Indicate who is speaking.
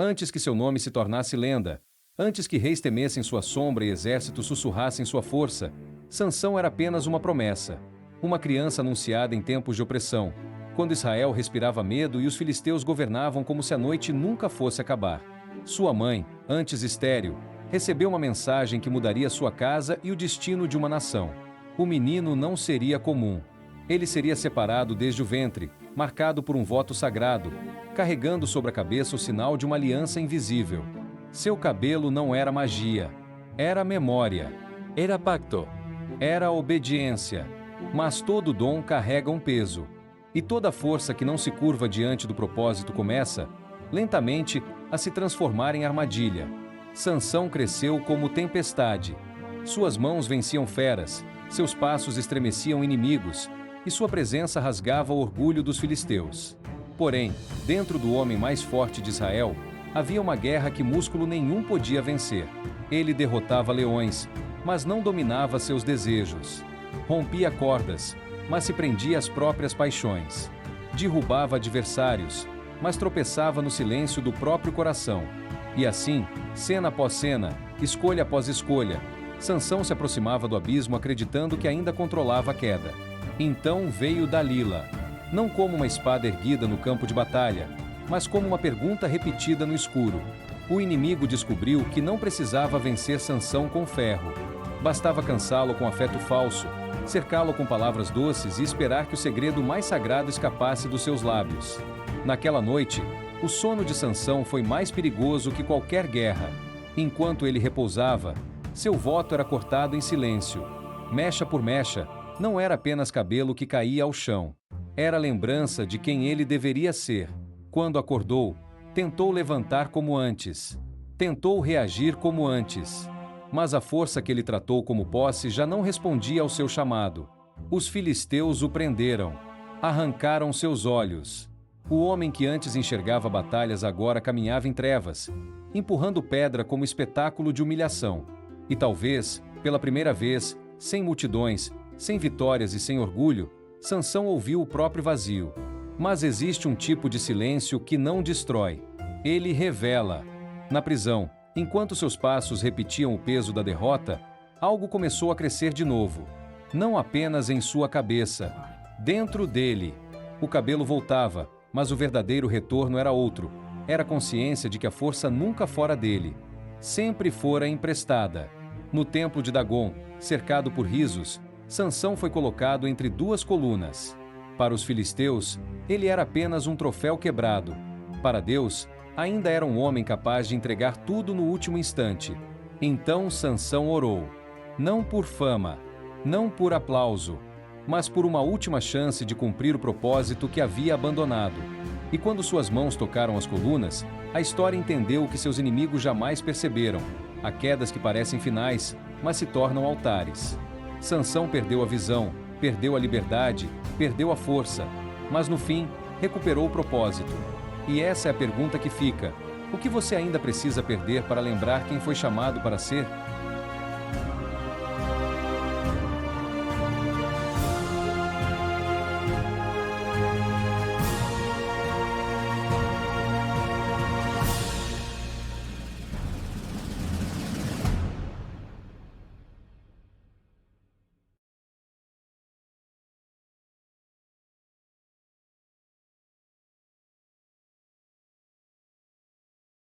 Speaker 1: Antes que seu nome se tornasse lenda, antes que reis temessem sua sombra e exércitos sussurrassem sua força, Sansão era apenas uma promessa, uma criança anunciada em tempos de opressão, quando Israel respirava medo e os filisteus governavam como se a noite nunca fosse acabar. Sua mãe, antes estéril, recebeu uma mensagem que mudaria sua casa e o destino de uma nação. O menino não seria comum. Ele seria separado desde o ventre, marcado por um voto sagrado, carregando sobre a cabeça o sinal de uma aliança invisível. Seu cabelo não era magia, era memória, era pacto, era obediência. Mas todo dom carrega um peso. E toda força que não se curva diante do propósito começa, lentamente, a se transformar em armadilha. Sansão cresceu como tempestade. Suas mãos venciam feras, seus passos estremeciam inimigos, e sua presença rasgava o orgulho dos filisteus. Porém, dentro do homem mais forte de Israel, havia uma guerra que músculo nenhum podia vencer. Ele derrotava leões, mas não dominava seus desejos. Rompia cordas, mas se prendia às próprias paixões. Derrubava adversários, mas tropeçava no silêncio do próprio coração. E assim, cena após cena, escolha após escolha, Sansão se aproximava do abismo acreditando que ainda controlava a queda. Então veio Dalila, não como uma espada erguida no campo de batalha, mas como uma pergunta repetida no escuro. O inimigo descobriu que não precisava vencer Sansão com ferro. Bastava cansá-lo com afeto falso, cercá-lo com palavras doces e esperar que o segredo mais sagrado escapasse dos seus lábios. Naquela noite, o sono de Sansão foi mais perigoso que qualquer guerra. Enquanto ele repousava, seu voto era cortado em silêncio. Mecha por mecha, não era apenas cabelo que caía ao chão. Era a lembrança de quem ele deveria ser. Quando acordou, tentou levantar como antes. Tentou reagir como antes. Mas a força que ele tratou como posse já não respondia ao seu chamado. Os filisteus o prenderam. Arrancaram seus olhos. O homem que antes enxergava batalhas agora caminhava em trevas, empurrando pedra como espetáculo de humilhação. E talvez, pela primeira vez, sem multidões, sem vitórias e sem orgulho, Sansão ouviu o próprio vazio. Mas existe um tipo de silêncio que não destrói. Ele revela. Na prisão, enquanto seus passos repetiam o peso da derrota, algo começou a crescer de novo. Não apenas em sua cabeça. Dentro dele. O cabelo voltava, mas o verdadeiro retorno era outro. Era a consciência de que a força nunca fora dele. Sempre fora emprestada. No templo de Dagon, cercado por risos, Sansão foi colocado entre duas colunas. Para os filisteus, ele era apenas um troféu quebrado. Para Deus, ainda era um homem capaz de entregar tudo no último instante. Então Sansão orou. Não por fama, não por aplauso, mas por uma última chance de cumprir o propósito que havia abandonado. E quando suas mãos tocaram as colunas, a história entendeu o que seus inimigos jamais perceberam. Há quedas que parecem finais, mas se tornam altares. Sansão perdeu a visão, perdeu a liberdade, perdeu a força, mas no fim, recuperou o propósito. E essa é a pergunta que fica: o que você ainda precisa perder para lembrar quem foi chamado para ser?